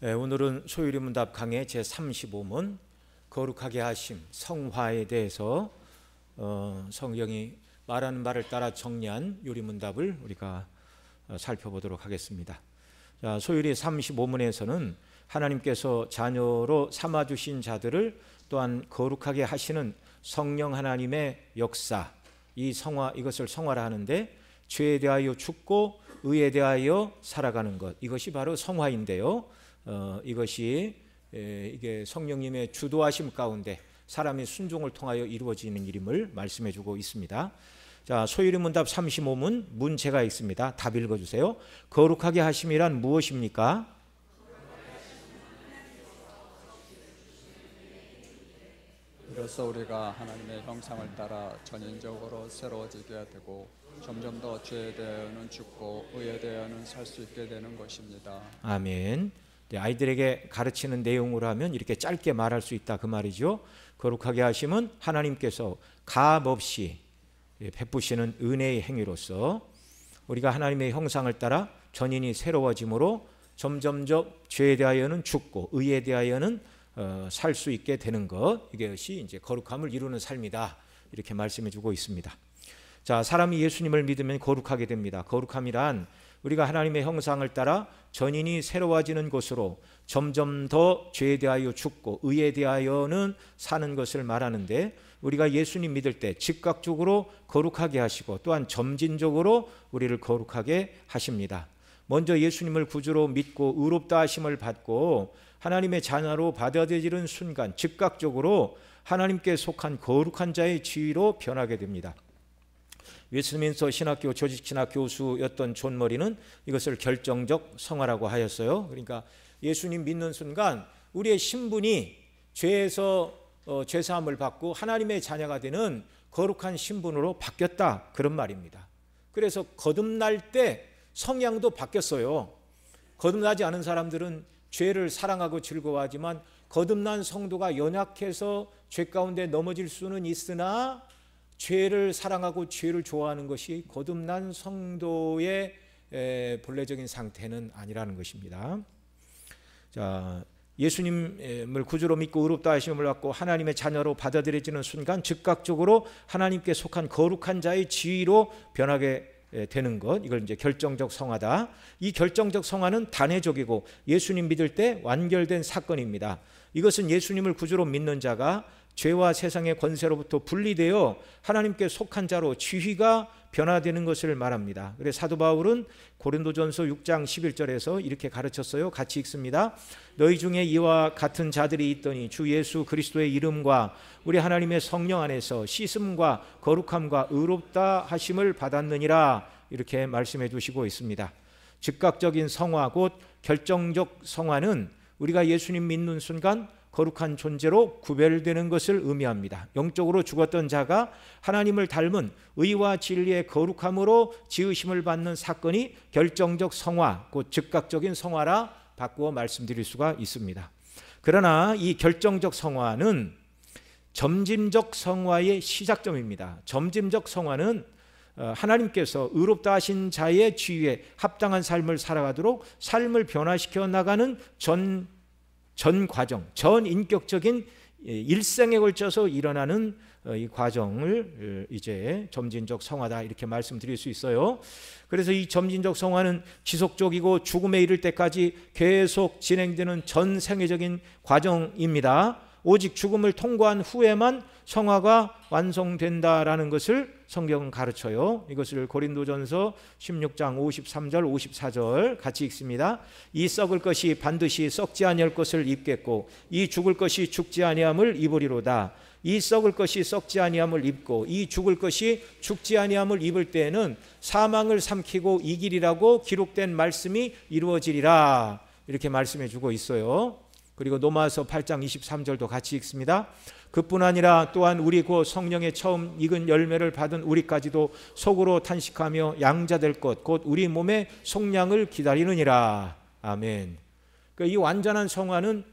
오늘은 소유리 문답 강의 제35문 거룩하게 하심 성화에 대해서 성경이 말하는 바를 따라 정리한 요리문답을 우리가 살펴보도록 하겠습니다. 자, 소유리 35문에서는 하나님께서 자녀로 삼아주신 자들을 또한 거룩하게 하시는 성령 하나님의 역사, 이 성화, 이것을 성화라 하는데, 죄에 대하여 죽고 의에 대하여 살아가는 것, 이것이 바로 성화인데요. 이것이 이게 성령님의 주도하심 가운데 사람의 순종을 통하여 이루어지는 일임을 말씀해 주고 있습니다. 자, 소유리 문답 35문 문제가 있습니다. 답 읽어주세요. 거룩하게 하심이란 무엇입니까? 이로써 우리가 하나님의 형상을 따라 전인적으로 새로워지게 되고 점점 더 죄에 대하여는 죽고 의에 대하여는 살 수 있게 되는 것입니다. 아멘. 아이들에게 가르치는 내용으로 하면 이렇게 짧게 말할 수 있다, 그 말이죠. 거룩하게 하심은 하나님께서 값 없이 베푸시는 은혜의 행위로서 우리가 하나님의 형상을 따라 전인이 새로워짐으로 점점점 죄에 대하여는 죽고 의에 대하여는 살 수 있게 되는 것, 이것이 이제 거룩함을 이루는 삶이다, 이렇게 말씀해 주고 있습니다. 자, 사람이 예수님을 믿으면 거룩하게 됩니다. 거룩함이란 우리가 하나님의 형상을 따라 전인이 새로워지는 것으로 점점 더 죄에 대하여 죽고 의에 대하여는 사는 것을 말하는데, 우리가 예수님 믿을 때 즉각적으로 거룩하게 하시고 또한 점진적으로 우리를 거룩하게 하십니다. 먼저 예수님을 구주로 믿고 의롭다 하심을 받고 하나님의 자녀로 받아들이는 순간 즉각적으로 하나님께 속한 거룩한 자의 지위로 변하게 됩니다. 웨스트민스터 신학교 조직신학 교수였던 존 머리는 이것을 결정적 성화라고 하였어요. 그러니까 예수님 믿는 순간 우리의 신분이 죄에서 죄사함을 받고 하나님의 자녀가 되는 거룩한 신분으로 바뀌었다, 그런 말입니다. 그래서 거듭날 때 성향도 바뀌었어요. 거듭나지 않은 사람들은 죄를 사랑하고 즐거워하지만 거듭난 성도가 연약해서 죄 가운데 넘어질 수는 있으나 죄를 사랑하고 죄를 좋아하는 것이 거듭난 성도의 본래적인 상태는 아니라는 것입니다. 자, 예수님을 구주로 믿고 의롭다 하심을 받고 하나님의 자녀로 받아들여지는 순간 즉각적으로 하나님께 속한 거룩한 자의 지위로 변하게 되는 것, 이걸 이제 결정적 성화다. 이 결정적 성화는 단회적이고 예수님 믿을 때 완결된 사건입니다. 이것은 예수님을 구주로 믿는 자가 죄와 세상의 권세로부터 분리되어 하나님께 속한 자로 지위가 변화되는 것을 말합니다. 그래서 사도 바울은 고린도전서 6장 11절에서 이렇게 가르쳤어요. 같이 읽습니다. 너희 중에 이와 같은 자들이 있더니 주 예수 그리스도의 이름과 우리 하나님의 성령 안에서 씻음과 거룩함과 의롭다 하심을 받았느니라, 이렇게 말씀해 주시고 있습니다. 즉각적인 성화, 곧 결정적 성화는 우리가 예수님 믿는 순간 거룩한 존재로 구별되는 것을 의미합니다. 영적으로 죽었던 자가 하나님을 닮은 의와 진리의 거룩함으로 지으심을 받는 사건이 결정적 성화, 곧 즉각적인 성화라 바꾸어 말씀드릴 수가 있습니다. 그러나 이 결정적 성화는 점진적 성화의 시작점입니다. 점진적 성화는 하나님께서 의롭다 하신 자의 지위에 합당한 삶을 살아가도록 삶을 변화시켜 나가는 전 과정, 전 인격적인 일생에 걸쳐서 일어나는 이 과정을 이제 점진적 성화다, 이렇게 말씀드릴 수 있어요. 그래서 이 점진적 성화는 지속적이고 죽음에 이를 때까지 계속 진행되는 전 생애적인 과정입니다. 오직 죽음을 통과한 후에만 성화가 완성된다라는 것을 성경은 가르쳐요. 이것을 고린도전서 16장 53절 54절 같이 읽습니다. 이 썩을 것이 반드시 썩지 아니할 것을 입겠고 이 죽을 것이 죽지 아니함을 입으리로다. 이 썩을 것이 썩지 아니함을 입고 이 죽을 것이 죽지 아니함을 입을 때에는 사망을 삼키고 이기리라고 기록된 말씀이 이루어지리라, 이렇게 말씀해 주고 있어요. 그리고 로마서 8장 23절도 같이 읽습니다. 그뿐 아니라 또한 우리 곧 성령의 처음 익은 열매를 받은 우리까지도 속으로 탄식하며 양자될 것 곧 우리 몸의 속량을 기다리느니라. 아멘. 이 완전한 성화는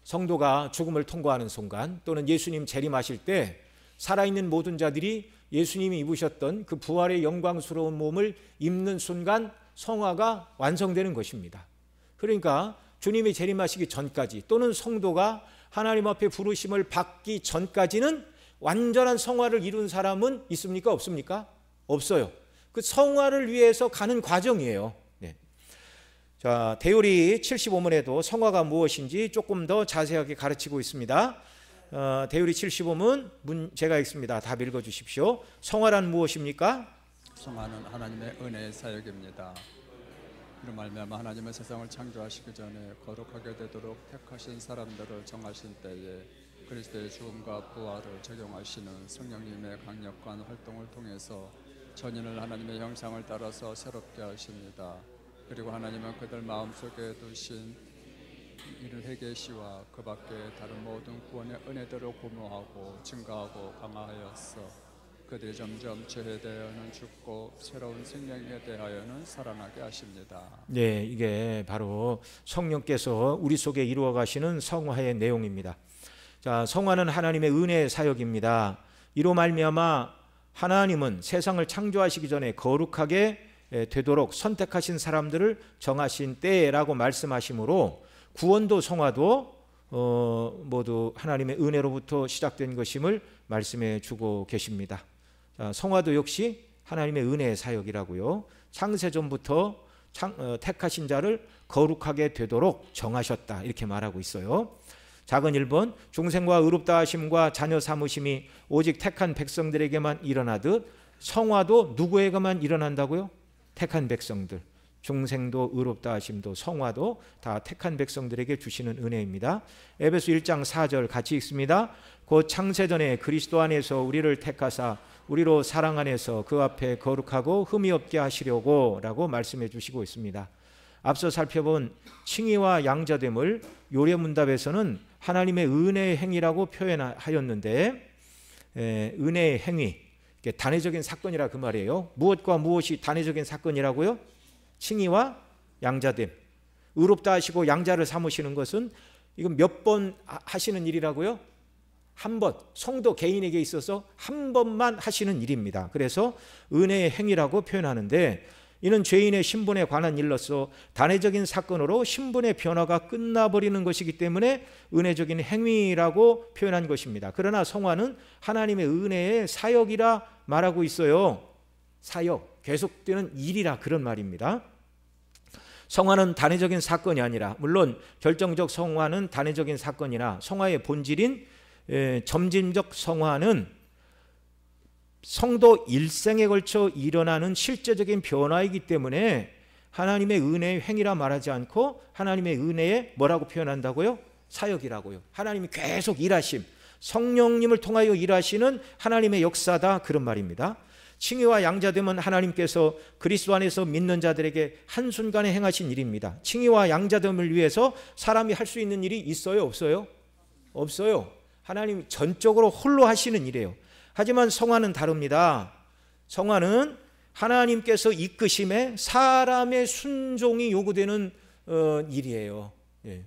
성도가 죽음을 통과하는 순간 또는 예수님 재림하실 때 살아있는 모든 자들이 예수님이 입으셨던 그 부활의 영광스러운 몸을 입는 순간 성화가 완성되는 것입니다. 그러니까 주님이 재림하시기 전까지 또는 성도가 하나님 앞에 부르심을 받기 전까지는 완전한 성화를 이룬 사람은 있습니까? 없습니까? 없어요. 그 성화를 위해서 가는 과정이에요. 네. 자, 대요리 75문에도 성화가 무엇인지 조금 더 자세하게 가르치고 있습니다. 대요리 75문 제가 읽습니다. 답 읽어주십시오. 성화란 무엇입니까? 성화는 하나님의 은혜의 사역입니다. 이로 말미암아 하나님의 세상을 창조하시기 전에 거룩하게 되도록 택하신 사람들을 정하신 때에 그리스도의 죽음과 부활을 적용하시는 성령님의 강력한 활동을 통해서 전인을 하나님의 형상을 따라서 새롭게 하십니다. 그리고 하나님은 그들 마음속에 두신 이를 회개시와 그 밖에 다른 모든 구원의 은혜대로 고무하고 증가하고 강화하였어 그들이 점점 죄에 대하여는 죽고 새로운 생명에 대하여는 살아나게 하십니다. 네, 이게 바로 성령께서 우리 속에 이루어 가시는 성화의 내용입니다. 자, 성화는 하나님의 은혜의 사역입니다. 이로 말미암아 하나님은 세상을 창조하시기 전에 거룩하게 되도록 선택하신 사람들을 정하신 때라고 말씀하시므로 구원도 성화도 모두 하나님의 은혜로부터 시작된 것임을 말씀해 주고 계십니다. 자, 성화도 역시 하나님의 은혜의 사역이라고요. 창세전부터 택하신 자를 거룩하게 되도록 정하셨다 이렇게 말하고 있어요. 작은 1번 중생과 의롭다 하심과 자녀 삼으심이 오직 택한 백성들에게만 일어나듯 성화도 누구에게만 일어난다고요? 택한 백성들. 중생도 의롭다 하심도 성화도 다 택한 백성들에게 주시는 은혜입니다. 에베소 1장 4절 같이 읽습니다. 곧 창세전에 그리스도 안에서 우리를 택하사 우리로 사랑 안에서 그 앞에 거룩하고 흠이 없게 하시려고 라고 말씀해 주시고 있습니다. 앞서 살펴본 칭의와 양자됨을 요례문답에서는 하나님의 은혜의 행위라고 표현하였는데 은혜의 행위, 단회적인 사건이라 그 말이에요. 무엇과 무엇이 단회적인 사건이라고요? 칭의와 양자됨. 의롭다 하시고 양자를 삼으시는 것은 이건 몇 번 하시는 일이라고요? 한 번. 성도 개인에게 있어서 한 번만 하시는 일입니다. 그래서 은혜의 행위라고 표현하는데 이는 죄인의 신분에 관한 일로서 단회적인 사건으로 신분의 변화가 끝나버리는 것이기 때문에 은혜적인 행위라고 표현한 것입니다. 그러나 성화는 하나님의 은혜의 사역이라 말하고 있어요. 사역, 계속되는 일이라 그런 말입니다. 성화는 단회적인 사건이 아니라 물론 결정적 성화는 단회적인 사건이나 성화의 본질인 점진적 성화는 성도 일생에 걸쳐 일어나는 실제적인 변화이기 때문에 하나님의 은혜의 행위라 말하지 않고 하나님의 은혜에 뭐라고 표현한다고요? 사역이라고요. 하나님이 계속 일하심, 성령님을 통하여 일하시는 하나님의 역사다 그런 말입니다. 칭의와 양자됨은 하나님께서 그리스도 안에서 믿는 자들에게 한순간에 행하신 일입니다. 칭의와 양자됨을 위해서 사람이 할 수 있는 일이 있어요? 없어요? 없어요. 하나님이 전적으로 홀로 하시는 일이에요. 하지만 성화는 다릅니다. 성화는 하나님께서 이끄심에 사람의 순종이 요구되는 일이에요. 예.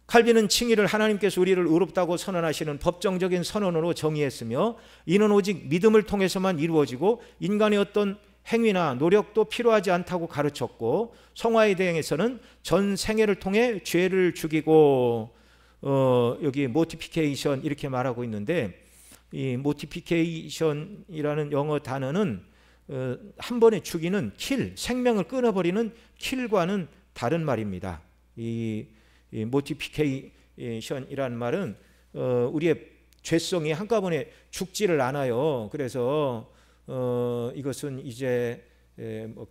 칼빈은 칭의를 하나님께서 우리를 의롭다고 선언하시는 법정적인 선언으로 정의했으며 이는 오직 믿음을 통해서만 이루어지고 인간의 어떤 행위나 노력도 필요하지 않다고 가르쳤고 성화에 대해서는 전 생애를 통해 죄를 죽이고 여기 모티피케이션 이렇게 말하고 있는데 이 모티피케이션이라는 영어 단어는 한 번에 죽이는 킬, 생명을 끊어버리는 킬과는 다른 말입니다. 이 모티피케이션이라는 말은 우리의 죄성이 한꺼번에 죽지를 않아요. 그래서 이것은 이제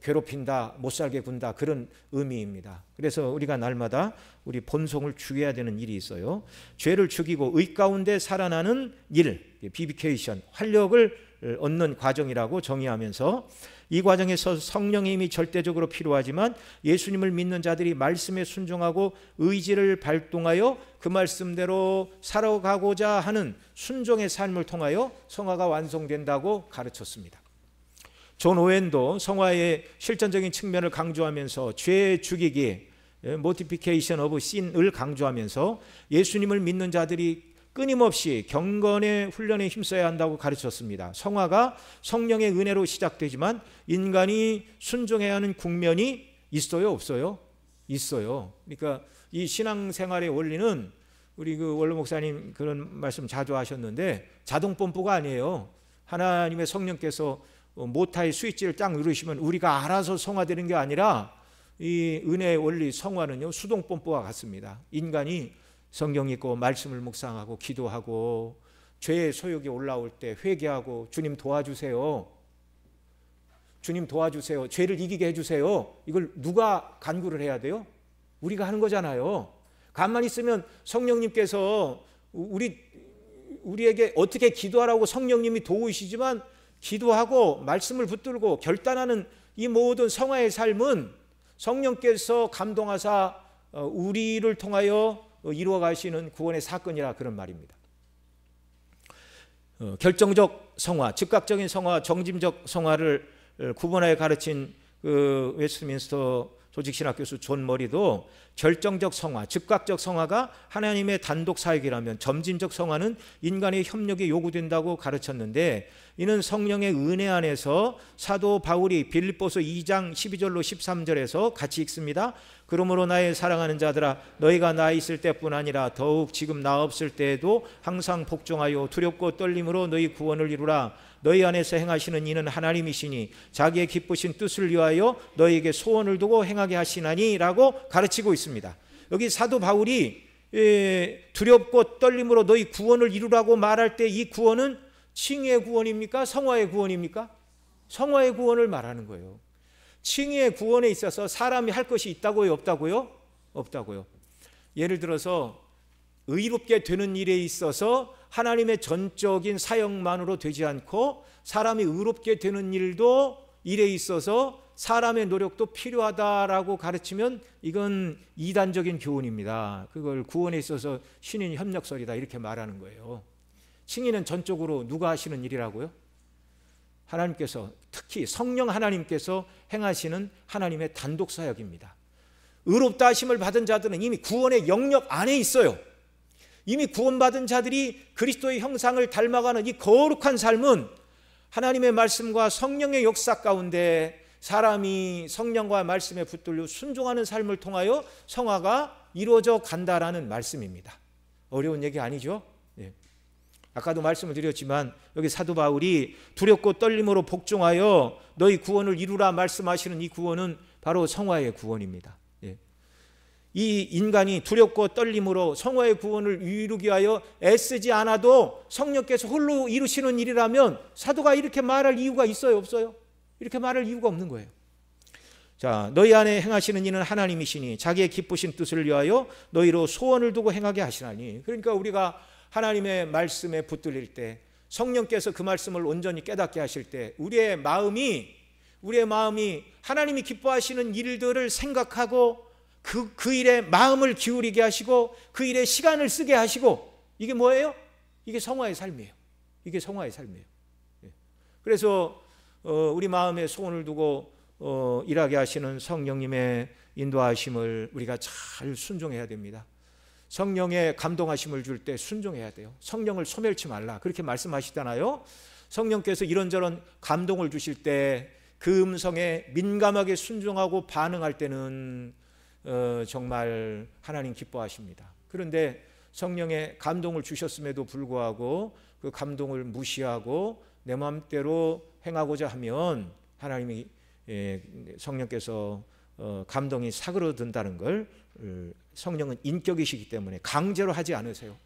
괴롭힌다, 못살게 군다 그런 의미입니다. 그래서 우리가 날마다 우리 본성을 죽여야 되는 일이 있어요. 죄를 죽이고 의 가운데 살아나는 일, 비비케이션, 활력을 얻는 과정이라고 정의하면서 이 과정에서 성령의 힘이 절대적으로 필요하지만 예수님을 믿는 자들이 말씀에 순종하고 의지를 발동하여 그 말씀대로 살아가고자 하는 순종의 삶을 통하여 성화가 완성된다고 가르쳤습니다. 존 오웬도 성화의 실전적인 측면을 강조하면서 죄 죽이기, 모티피케이션 오브 신을 강조하면서 예수님을 믿는 자들이 끊임없이 경건의 훈련에 힘써야 한다고 가르쳤습니다. 성화가 성령의 은혜로 시작되지만 인간이 순종해야 하는 국면이 있어요? 없어요? 있어요. 그러니까 이 신앙생활의 원리는 우리 그 원로 목사님 그런 말씀 자주 하셨는데 자동 펌프가 아니에요. 하나님의 성령께서 모타의 스위치를 딱 누르시면 우리가 알아서 성화되는 게 아니라 이 은혜의 원리 성화는요 수동 펌프와 같습니다. 인간이 성경 읽고 말씀을 묵상하고 기도하고 죄의 소욕이 올라올 때 회개하고 주님 도와주세요. 주님 도와주세요. 죄를 이기게 해주세요. 이걸 누가 간구를 해야 돼요? 우리가 하는 거잖아요. 가만히 있으면 성령님께서 우리에게 어떻게 기도하라고 성령님이 도우시지만 기도하고 말씀을 붙들고 결단하는 이 모든 성화의 삶은 성령께서 감동하사 우리를 통하여 이루어 가시는 구원의 사건이라 그런 말입니다. 결정적 성화, 즉각적인 성화, 정짐적 성화를 구분하여 가르친 그 웨스트민스터 조직신학 교수 존 머리도 결정적 성화, 즉각적 성화가 하나님의 단독 사역이라면 점진적 성화는 인간의 협력이 요구된다고 가르쳤는데, 이는 성령의 은혜 안에서 사도 바울이 빌립보서 2장 12절로 13절에서 같이 읽습니다. 그러므로 나의 사랑하는 자들아, 너희가 나 있을 때뿐 아니라 더욱 지금 나 없을 때에도 항상 복종하여 두렵고 떨림으로 너희 구원을 이루라. 너희 안에서 행하시는 이는 하나님이시니 자기의 기쁘신 뜻을 위하여 너희에게 소원을 두고 행하게 하시나니 라고 가르치고 있습니다. 여기 사도 바울이 두렵고 떨림으로 너희 구원을 이루라고 말할 때 이 구원은 칭의의 구원입니까? 성화의 구원입니까? 성화의 구원을 말하는 거예요. 칭의의 구원에 있어서 사람이 할 것이 있다고요? 없다고요? 없다고요. 예를 들어서 의롭게 되는 일에 있어서 하나님의 전적인 사역만으로 되지 않고 사람이 의롭게 되는 일에 있어서 사람의 노력도 필요하다라고 가르치면 이건 이단적인 교훈입니다. 그걸 구원에 있어서 신인 협력설이다 이렇게 말하는 거예요. 칭의는 전적으로 누가 하시는 일이라고요? 하나님께서, 특히 성령 하나님께서 행하시는 하나님의 단독 사역입니다. 의롭다 하심을 받은 자들은 이미 구원의 영역 안에 있어요. 이미 구원받은 자들이 그리스도의 형상을 닮아가는 이 거룩한 삶은 하나님의 말씀과 성령의 역사 가운데 사람이 성령과 말씀에 붙들려 순종하는 삶을 통하여 성화가 이루어져 간다라는 말씀입니다. 어려운 얘기 아니죠? 네. 아까도 말씀을 드렸지만 여기 사도 바울이 두렵고 떨림으로 복종하여 너희 구원을 이루라 말씀하시는 이 구원은 바로 성화의 구원입니다. 이 인간이 두렵고 떨림으로 성화의 구원을 이루기 위하여 애쓰지 않아도 성령께서 홀로 이루시는 일이라면 사도가 이렇게 말할 이유가 있어요? 없어요? 이렇게 말할 이유가 없는 거예요. 자, 너희 안에 행하시는 이는 하나님이시니 자기의 기쁘신 뜻을 위하여 너희로 소원을 두고 행하게 하시나니. 그러니까 우리가 하나님의 말씀에 붙들릴 때, 성령께서 그 말씀을 온전히 깨닫게 하실 때 우리의 마음이 하나님이 기뻐하시는 일들을 생각하고 그 일에 마음을 기울이게 하시고 그 일에 시간을 쓰게 하시고, 이게 뭐예요? 이게 성화의 삶이에요. 이게 성화의 삶이에요. 그래서 우리 마음에 소원을 두고 일하게 하시는 성령님의 인도하심을 우리가 잘 순종해야 됩니다. 성령의 감동하심을 줄 때 순종해야 돼요. 성령을 소멸치 말라 그렇게 말씀하시잖아요. 성령께서 이런저런 감동을 주실 때 그 음성에 민감하게 순종하고 반응할 때는 정말 하나님 기뻐하십니다. 그런데 성령의 감동을 주셨음에도 불구하고 그 감동을 무시하고 내 마음대로 행하고자 하면 하나님이 성령께서 감동이 사그러든다는 걸, 성령은 인격이시기 때문에 강제로 하지 않으세요.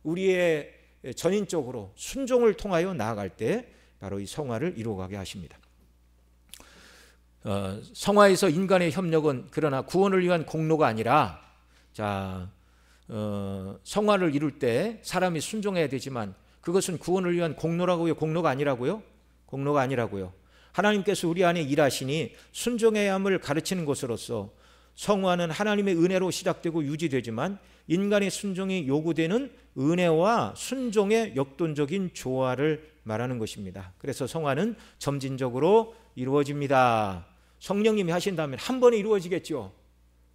우리의 전인적으로 순종을 통하여 나아갈 때 바로 이 성화를 이루어가게 하십니다. 성화에서 인간의 협력은 그러나 구원을 위한 공로가 아니라, 성화를 이룰 때 사람이 순종해야 되지만 그것은 구원을 위한 공로라고요? 공로가 아니라고요? 공로가 아니라고요. 하나님께서 우리 안에 일하시니 순종해야 함을 가르치는 것으로서 성화는 하나님의 은혜로 시작되고 유지되지만 인간의 순종이 요구되는 은혜와 순종의 역동적인 조화를 말하는 것입니다. 그래서 성화는 점진적으로 이루어집니다. 성령님이 하신다면 한 번에 이루어지겠죠.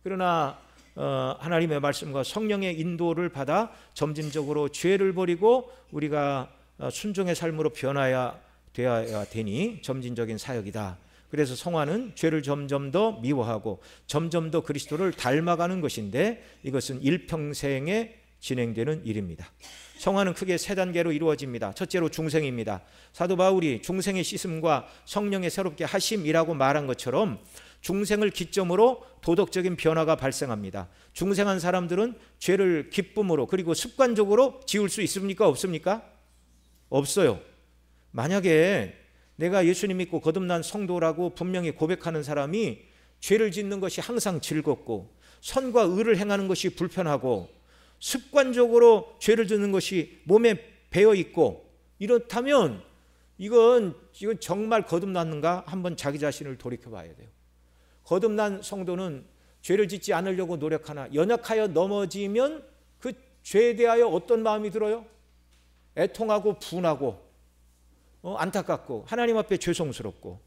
그러나 하나님의 말씀과 성령의 인도를 받아 점진적으로 죄를 버리고 우리가 순종의 삶으로 변화야 되어야 되니 점진적인 사역이다. 그래서 성화는 죄를 점점 더 미워하고 점점 더 그리스도를 닮아가는 것인데 이것은 일평생에 진행되는 일입니다. 성화는 크게 세 단계로 이루어집니다. 첫째로 중생입니다. 사도 바울이 중생의 씻음과 성령의 새롭게 하심이라고 말한 것처럼 중생을 기점으로 도덕적인 변화가 발생합니다. 중생한 사람들은 죄를 기쁨으로 그리고 습관적으로 지울 수 있습니까? 없습니까? 없어요. 만약에 내가 예수님 믿고 거듭난 성도라고 분명히 고백하는 사람이 죄를 짓는 것이 항상 즐겁고 선과 의를 행하는 것이 불편하고 습관적으로 죄를 짓는 것이 몸에 배어 있고 이렇다면 이건 정말 거듭났는가? 한번 자기 자신을 돌이켜 봐야 돼요. 거듭난 성도는 죄를 짓지 않으려고 노력하나 연약하여 넘어지면 그 죄에 대하여 어떤 마음이 들어요? 애통하고 분하고 안타깝고 하나님 앞에 죄송스럽고,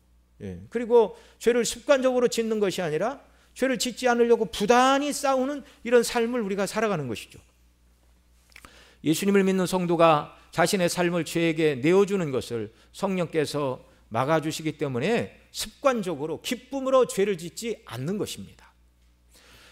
그리고 죄를 습관적으로 짓는 것이 아니라 죄를 짓지 않으려고 부단히 싸우는 이런 삶을 우리가 살아가는 것이죠. 예수님을 믿는 성도가 자신의 삶을 죄에게 내어주는 것을 성령께서 막아주시기 때문에 습관적으로 기쁨으로 죄를 짓지 않는 것입니다.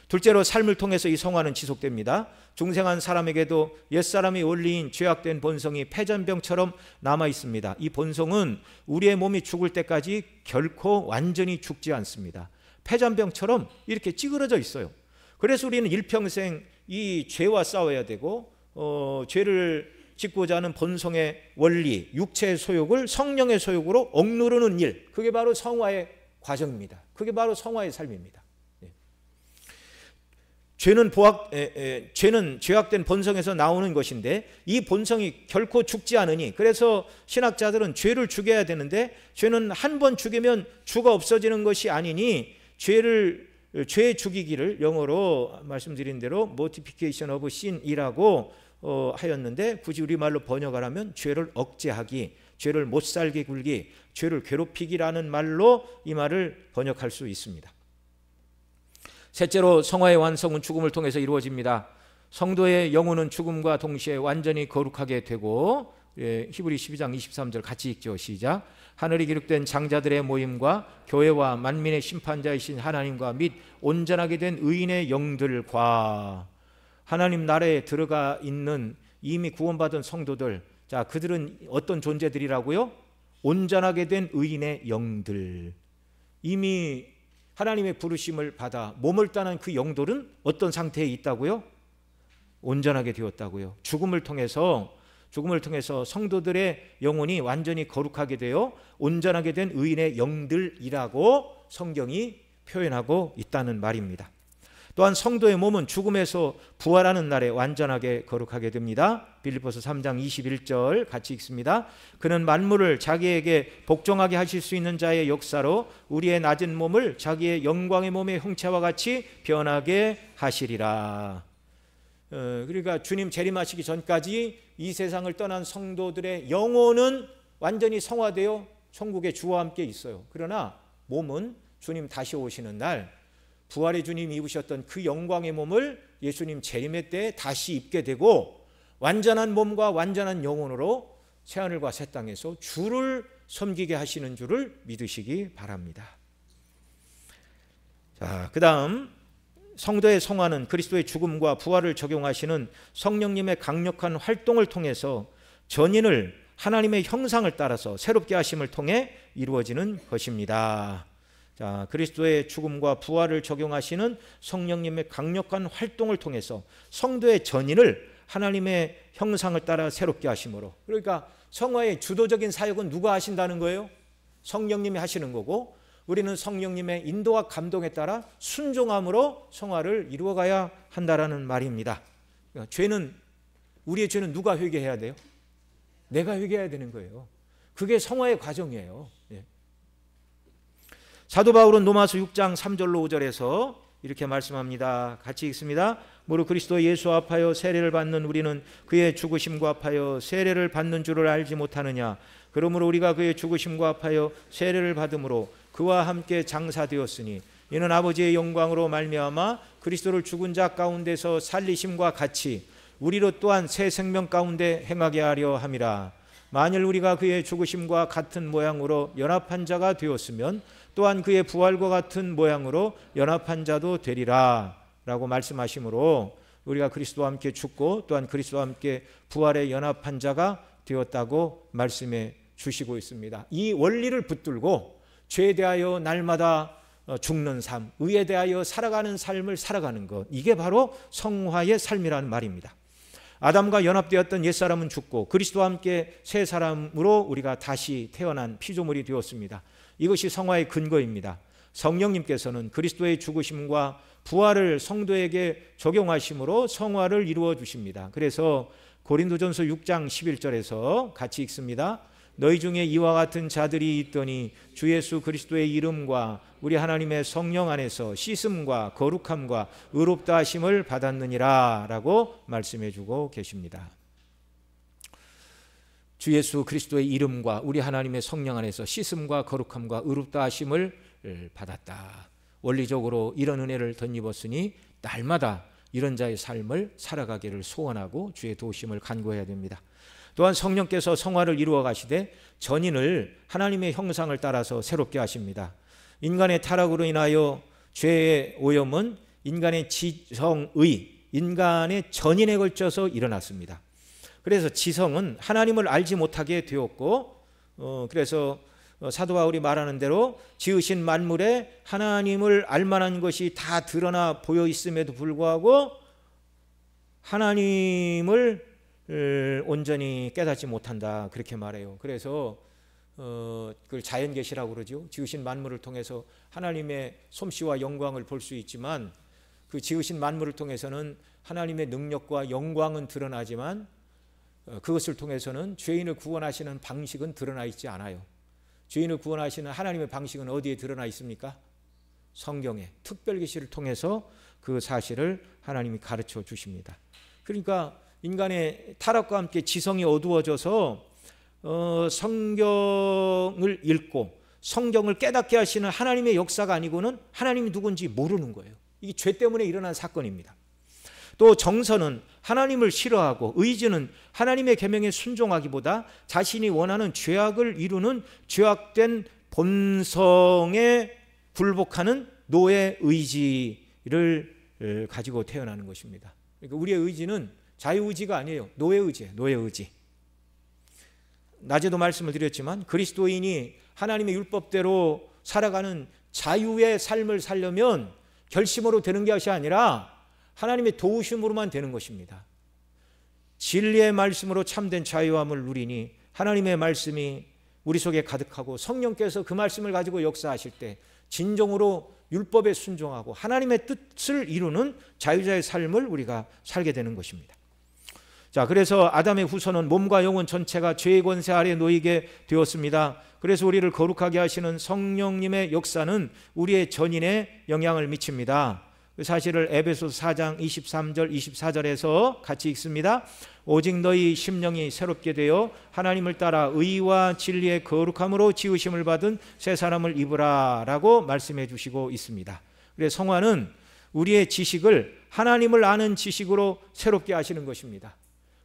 둘째로 삶을 통해서 이 성화는 지속됩니다. 중생한 사람에게도 옛사람이 원리인 죄악된 본성이 패잔병처럼 남아 있습니다. 이 본성은 우리의 몸이 죽을 때까지 결코 완전히 죽지 않습니다. 패잔병처럼 이렇게 찌그러져 있어요. 그래서 우리는 일평생 이 죄와 싸워야 되고 죄를 짓고자 하는 본성의 원리, 육체의 소욕을 성령의 소욕으로 억누르는 일, 그게 바로 성화의 과정입니다. 그게 바로 성화의 삶입니다. 죄는 죄악된 본성에서 나오는 것인데 이 본성이 결코 죽지 않으니, 그래서 신학자들은 죄를 죽여야 되는데 죄는 한 번 죽이면 주가 없어지는 것이 아니니 죄 죽이기를 영어로 말씀드린 대로 mortification of sin이라고 하였는데, 굳이 우리말로 번역하라면 죄를 억제하기, 죄를 못살게 굴기, 죄를 괴롭히기라는 말로 이 말을 번역할 수 있습니다. 셋째로 성화의 완성은 죽음을 통해서 이루어집니다. 성도의 영혼은 죽음과 동시에 완전히 거룩하게 되고, 히브리 12장 23절 같이 읽죠. 시작. 하늘이 기록된 장자들의 모임과 교회와 만민의 심판자이신 하나님과 및 온전하게 된 의인의 영들과, 하나님 나라에 들어가 있는 이미 구원받은 성도들, 자, 그들은 어떤 존재들이라고요? 온전하게 된 의인의 영들. 이미 하나님의 부르심을 받아 몸을 따는 그 영들은 어떤 상태에 있다고요? 온전하게 되었다고요. 죽음을 통해서 성도들의 영혼이 완전히 거룩하게 되어 온전하게 된 의인의 영들이라고 성경이 표현하고 있다는 말입니다. 또한 성도의 몸은 죽음에서 부활하는 날에 완전하게 거룩하게 됩니다. 빌립보서 3장 21절 같이 읽습니다. 그는 만물을 자기에게 복종하게 하실 수 있는 자의 역사로 우리의 낮은 몸을 자기의 영광의 몸의 형체와 같이 변하게 하시리라. 그러니까 주님 재림하시기 전까지 이 세상을 떠난 성도들의 영혼은 완전히 성화되어 천국의 주와 함께 있어요. 그러나 몸은 주님 다시 오시는 날 부활의 주님이 입으셨던 그 영광의 몸을 예수님 재림의 때에 다시 입게 되고 완전한 몸과 완전한 영혼으로 새하늘과 새 땅에서 주를 섬기게 하시는 줄을 믿으시기 바랍니다. 자, 그 다음 성도의 성화는 그리스도의 죽음과 부활을 적용하시는 성령님의 강력한 활동을 통해서 전인을 하나님의 형상을 따라서 새롭게 하심을 통해 이루어지는 것입니다. 자, 그리스도의 죽음과 부활을 적용하시는 성령님의 강력한 활동을 통해서 성도의 전인을 하나님의 형상을 따라 새롭게 하심으로, 그러니까 성화의 주도적인 사역은 누가 하신다는 거예요? 성령님이 하시는 거고, 우리는 성령님의 인도와 감동에 따라 순종함으로 성화를 이루어가야 한다라는 말입니다. 그러니까 우리의 죄는 누가 회개해야 돼요? 내가 회개해야 되는 거예요. 그게 성화의 과정이에요. 사도 바울은 로마서 6장 3절로 5절에서 이렇게 말씀합니다. 같이 읽습니다. 무릇 그리스도 예수 합하여 세례를 받는 우리는 그의 죽으심과 합하여 세례를 받는 줄을 알지 못하느냐. 그러므로 우리가 그의 죽으심과 합하여 세례를 받음으로 그와 함께 장사되었으니 이는 아버지의 영광으로 말미암아 그리스도를 죽은 자 가운데서 살리심과 같이 우리로 또한 새 생명 가운데 행하게 하려 함이라. 만일 우리가 그의 죽으심과 같은 모양으로 연합한 자가 되었으면 또한 그의 부활과 같은 모양으로 연합한 자도 되리라 라고 말씀하시므로 우리가 그리스도와 함께 죽고 또한 그리스도와 함께 부활에 연합한 자가 되었다고 말씀해 주시고 있습니다. 이 원리를 붙들고 죄에 대하여 날마다 죽는 삶, 의에 대하여 살아가는 삶을 살아가는 것, 이게 바로 성화의 삶이라는 말입니다. 아담과 연합되었던 옛사람은 죽고 그리스도와 함께 새 사람으로 우리가 다시 태어난 피조물이 되었습니다. 이것이 성화의 근거입니다. 성령님께서는 그리스도의 죽으심과 부활을 성도에게 적용하심으로 성화를 이루어 주십니다. 그래서 고린도전서 6장 11절에서 같이 읽습니다. 너희 중에 이와 같은 자들이 있더니 주 예수 그리스도의 이름과 우리 하나님의 성령 안에서 씻음과 거룩함과 의롭다 하심을 받았느니라 라고 말씀해 주고 계십니다. 주 예수 그리스도의 이름과 우리 하나님의 성령 안에서 씻음과 거룩함과 의롭다 하심을 받았다. 원리적으로 이런 은혜를 덧입었으니 날마다 이런 자의 삶을 살아가기를 소원하고 주의 도우심을 간구해야 됩니다. 또한 성령께서 성화를 이루어 가시되 전인을 하나님의 형상을 따라서 새롭게 하십니다. 인간의 타락으로 인하여 죄의 오염은 인간의 지성의, 인간의 전인에 걸쳐서 일어났습니다. 그래서 지성은 하나님을 알지 못하게 되었고, 그래서 사도 바울이 말하는 대로 지으신 만물에 하나님을 알만한 것이 다 드러나 보여 있음에도 불구하고 하나님을 온전히 깨닫지 못한다, 그렇게 말해요. 그래서 그걸 자연계시라고 그러죠. 지으신 만물을 통해서 하나님의 솜씨와 영광을 볼 수 있지만 그 지으신 만물을 통해서는 하나님의 능력과 영광은 드러나지만 그것을 통해서는 죄인을 구원하시는 방식은 드러나 있지 않아요. 죄인을 구원하시는 하나님의 방식은 어디에 드러나 있습니까? 성경에 특별계시를 통해서 그 사실을 하나님이 가르쳐 주십니다. 그러니까 인간의 타락과 함께 지성이 어두워져서 성경을 읽고 성경을 깨닫게 하시는 하나님의 역사가 아니고는 하나님이 누군지 모르는 거예요. 이게 죄 때문에 일어난 사건입니다. 또 정서는 하나님을 싫어하고 의지는 하나님의 계명에 순종하기보다 자신이 원하는 죄악을 이루는 죄악된 본성에 굴복하는 노예 의지를 가지고 태어나는 것입니다. 그러니까 우리의 의지는 자유의지가 아니에요. 노예의지예요. 노예의지. 낮에도 말씀을 드렸지만 그리스도인이 하나님의 율법대로 살아가는 자유의 삶을 살려면 결심으로 되는 것이 아니라 하나님의 도우심으로만 되는 것입니다. 진리의 말씀으로 참된 자유함을 누리니 하나님의 말씀이 우리 속에 가득하고 성령께서 그 말씀을 가지고 역사하실 때 진정으로 율법에 순종하고 하나님의 뜻을 이루는 자유자의 삶을 우리가 살게 되는 것입니다. 자, 그래서 아담의 후손은 몸과 영혼 전체가 죄의 권세 아래 놓이게 되었습니다. 그래서 우리를 거룩하게 하시는 성령님의 역사는 우리의 전인에 영향을 미칩니다. 그 사실을 에베소서 4장 23절 24절에서 같이 읽습니다. 오직 너희 심령이 새롭게 되어 하나님을 따라 의와 진리의 거룩함으로 지으심을 받은 새 사람을 입으라 라고 말씀해 주시고 있습니다. 그래서 성화는 우리의 지식을 하나님을 아는 지식으로 새롭게 하시는 것입니다.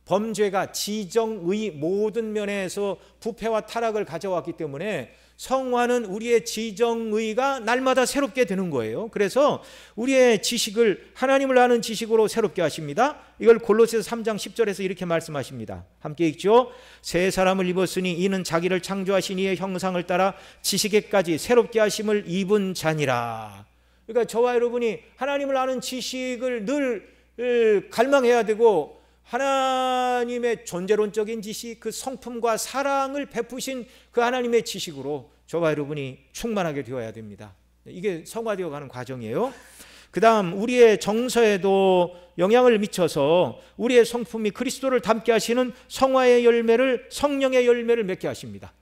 범죄가 지정의 모든 면에서 부패와 타락을 가져왔기 때문에 성화는 우리의 지정의가 날마다 새롭게 되는 거예요. 그래서 우리의 지식을 하나님을 아는 지식으로 새롭게 하십니다. 이걸 골로새서 3장 10절에서 이렇게 말씀하십니다. 함께 읽죠. 새 사람을 입었으니 이는 자기를 창조하신 이의 형상을 따라 지식에까지 새롭게 하심을 입은 자니라. 그러니까 저와 여러분이 하나님을 아는 지식을 늘 갈망해야 되고 하나님의 존재론적인 지식, 그 성품과 사랑을 베푸신 그 하나님의 지식으로 저와 여러분이 충만하게 되어야 됩니다. 이게 성화되어 가는 과정이에요. 그 다음 우리의 정서에도 영향을 미쳐서 우리의 성품이 그리스도를 닮게 하시는 성화의 열매를, 성령의 열매를 맺게 하십니다.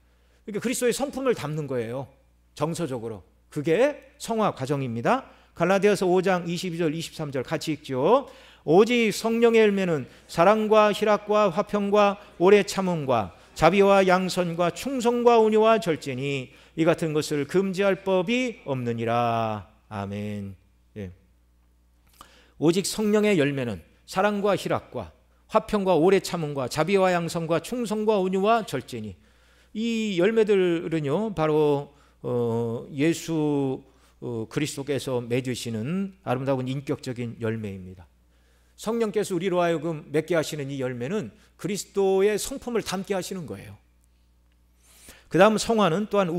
그러니까 그리스도의 성품을 담는 거예요. 정서적으로. 그게 성화 과정입니다. 갈라디아서 5장 22절 23절 같이 읽죠. 오직 성령의 열매는 사랑과 희락과 화평과 오래 참음과 자비와 양선과 충성과 온유와 절제니 이 같은 것을 금지할 법이 없느니라. 아멘. 예. 오직 성령의 열매는 사랑과 희락과 화평과 오래 참음과 자비와 양선과 충성과 온유와 절제니 이 열매들은요 바로 예수 그리스도께서 맺으시는 아름다운 인격적인 열매입니다. 성령께서 우리로 하여금 맺게 하시는 이 열매는 그리스도의 성품을 담게 하시는 거예요. 그 다음 성화는 또한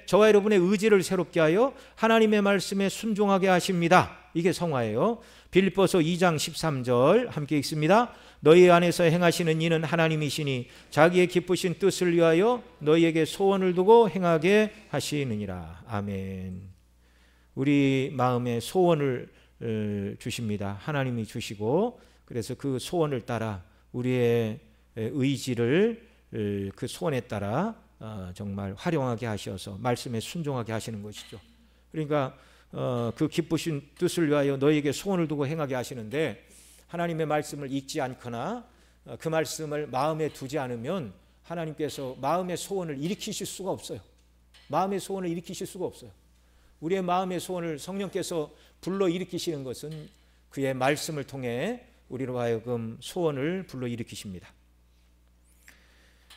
저와 여러분의 의지를 새롭게 하여 하나님의 말씀에 순종하게 하십니다. 이게 성화예요. 빌립보서 2장 13절 함께 읽습니다. 너희 안에서 행하시는 이는 하나님이시니 자기의 기쁘신 뜻을 위하여 너희에게 소원을 두고 행하게 하시느니라. 아멘. 우리 마음에 소원을 주십니다. 하나님이 주시고, 그래서 그 소원을 따라 우리의 의지를 그 소원에 따라 정말 활용하게 하셔서 말씀에 순종하게 하시는 것이죠. 그러니까 그 기쁘신 뜻을 위하여 너희에게 소원을 두고 행하게 하시는데, 하나님의 말씀을 읽지 않거나 그 말씀을 마음에 두지 않으면 하나님께서 마음의 소원을 일으키실 수가 없어요. 마음의 소원을 일으키실 수가 없어요. 우리의 마음의 소원을 성령께서 불러일으키시는 것은 그의 말씀을 통해 우리로 하여금 소원을 불러일으키십니다.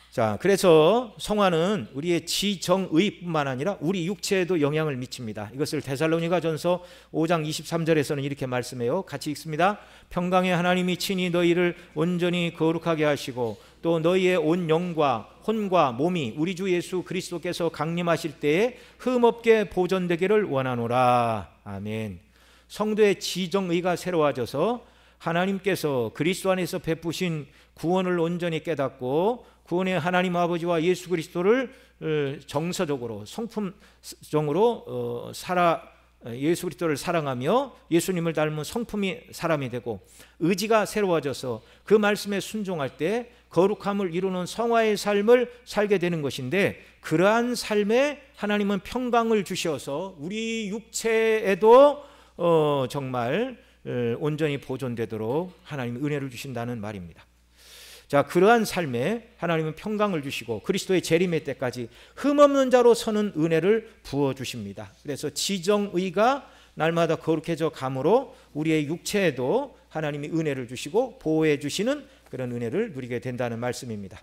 자, 그래서 성화는 우리의 지정의뿐만 아니라 우리 육체에도 영향을 미칩니다. 이것을 데살로니가전서 5장 23절에서는 이렇게 말씀해요. 같이 읽습니다. 평강의 하나님이 친히 너희를 온전히 거룩하게 하시고 또 너희의 온 영과 혼과 몸이 우리 주 예수 그리스도께서 강림하실 때에 흠없게 보존되기를 원하노라. 아멘. 성도의 지정의가 새로워져서 하나님께서 그리스도 안에서 베푸신 구원을 온전히 깨닫고 구원의 하나님 아버지와 예수 그리스도를 정서적으로 성품적으로 예수 그리스도를 사랑하며 예수님을 닮은 성품이 사람이 되고 의지가 새로워져서 그 말씀에 순종할 때 거룩함을 이루는 성화의 삶을 살게 되는 것인데, 그러한 삶에 하나님은 평강을 주셔서 우리 육체에도 정말 온전히 보존되도록 하나님이 은혜를 주신다는 말입니다. 자, 그러한 삶에 하나님은 평강을 주시고 그리스도의 재림의 때까지 흠없는 자로 서는 은혜를 부어주십니다. 그래서 지정의가 날마다 거룩해져 감으로 우리의 육체에도 하나님이 은혜를 주시고 보호해 주시는 그런 은혜를 누리게 된다는 말씀입니다.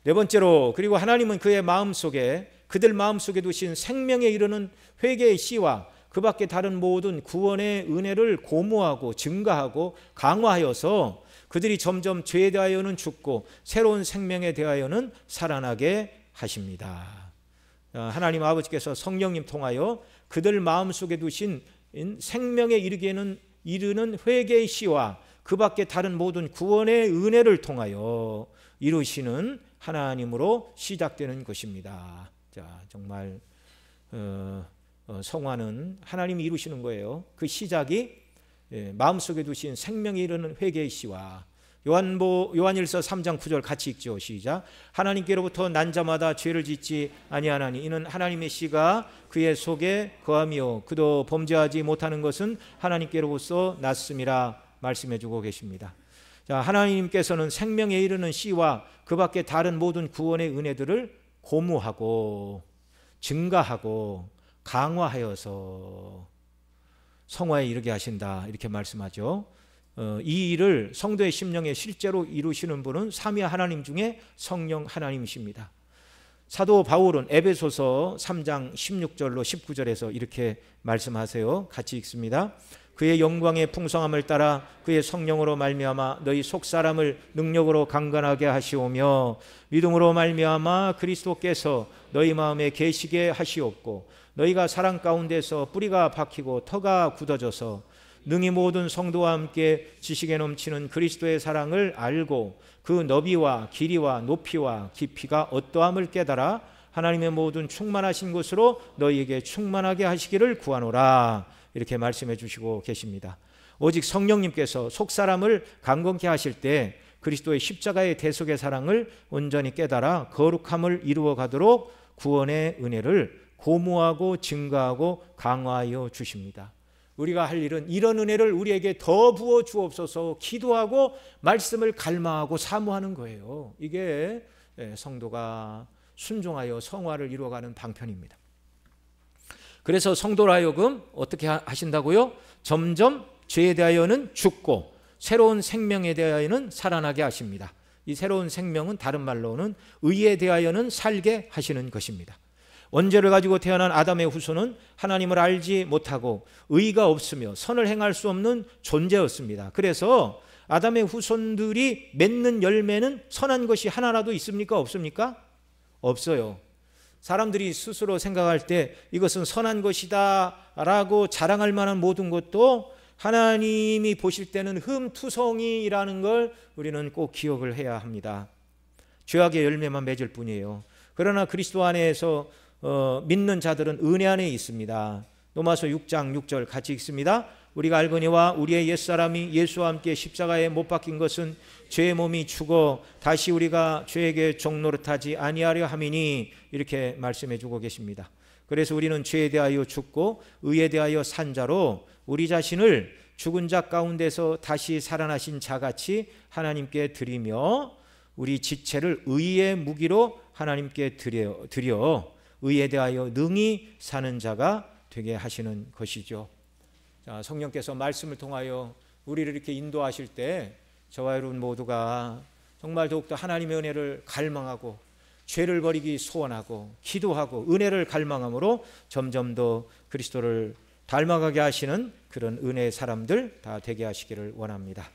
네 번째로, 그리고 하나님은 그의 마음속에, 그들 마음속에 두신 생명에 이르는 회개의 씨와 그 밖에 다른 모든 구원의 은혜를 고무하고 증가하고 강화하여서 그들이 점점 죄에 대하여는 죽고 새로운 생명에 대하여는 살아나게 하십니다. 하나님 아버지께서 성령님 통하여 그들 마음속에 두신 생명에 이르는 회개의 씨와 그 밖에 다른 모든 구원의 은혜를 통하여 이루시는 하나님으로 시작되는 것입니다. 자, 정말 성화는 하나님이 이루시는 거예요. 그 시작이 마음속에 두신 생명에 이르는 회개의 씨와 요한일서 3장 9절 같이 읽죠. 시작. 하나님께로부터 난 자마다 죄를 짓지 아니하나니 이는 하나님의 씨가 그의 속에 거하며 그도 범죄하지 못하는 것은 하나님께로부터 났음이라 말씀해 주고 계십니다. 자, 하나님께서는 생명에 이르는 씨와 그 밖에 다른 모든 구원의 은혜들을 고무하고 증가하고 강화하여서 성화에 이르게 하신다, 이렇게 말씀하죠. 이 일을 성도의 심령에 실제로 이루시는 분은 삼위 하나님 중에 성령 하나님이십니다. 사도 바울은 에베소서 3장 16절로 19절에서 이렇게 말씀하세요. 같이 읽습니다. 그의 영광의 풍성함을 따라 그의 성령으로 말미암아 너희 속사람을 능력으로 강건하게 하시오며 믿음으로 말미암아 그리스도께서 너희 마음에 계시게 하시옵고 너희가 사랑 가운데서 뿌리가 박히고 터가 굳어져서 능히 모든 성도와 함께 지식에 넘치는 그리스도의 사랑을 알고 그 너비와 길이와 높이와 깊이가 어떠함을 깨달아 하나님의 모든 충만하신 것으로 너희에게 충만하게 하시기를 구하노라, 이렇게 말씀해 주시고 계십니다. 오직 성령님께서 속사람을 강건케 하실 때 그리스도의 십자가의 대속의 사랑을 온전히 깨달아 거룩함을 이루어 가도록 구원의 은혜를 고무하고 증가하고 강화하여 주십니다. 우리가 할 일은 이런 은혜를 우리에게 더 부어 주옵소서 기도하고 말씀을 갈망하고 사모하는 거예요. 이게 성도가 순종하여 성화를 이루어가는 방편입니다. 그래서 성도로 하여금 어떻게 하신다고요? 점점 죄에 대하여는 죽고 새로운 생명에 대하여는 살아나게 하십니다. 이 새로운 생명은 다른 말로는 의에 대하여는 살게 하시는 것입니다. 원죄를 가지고 태어난 아담의 후손은 하나님을 알지 못하고 의가 없으며 선을 행할 수 없는 존재였습니다. 그래서 아담의 후손들이 맺는 열매는 선한 것이 하나라도 있습니까? 없습니까? 없어요. 사람들이 스스로 생각할 때 이것은 선한 것이다 라고 자랑할 만한 모든 것도 하나님이 보실 때는 흠투성이라는 걸 우리는 꼭 기억을 해야 합니다. 죄악의 열매만 맺을 뿐이에요. 그러나 그리스도 안에서 믿는 자들은 은혜 안에 있습니다. 로마서 6장 6절 같이 읽습니다. 우리가 알거니와 우리의 옛사람이 예수와 함께 십자가에 못 박힌 것은 죄의 몸이 죽어 다시 우리가 죄에게 종노릇하지 아니하려 함이니, 이렇게 말씀해 주고 계십니다. 그래서 우리는 죄에 대하여 죽고 의에 대하여 산 자로 우리 자신을 죽은 자 가운데서 다시 살아나신 자같이 하나님께 드리며 우리 지체를 의의 무기로 하나님께 드려 의에 대하여 능히 사는 자가 되게 하시는 것이죠. 자, 성령께서 말씀을 통하여 우리를 이렇게 인도하실 때 저와 여러분 모두가 정말 더욱더 하나님의 은혜를 갈망하고 죄를 버리기 소원하고 기도하고 은혜를 갈망함으로 점점 더 그리스도를 닮아가게 하시는 그런 은혜의 사람들 다 되게 하시기를 원합니다.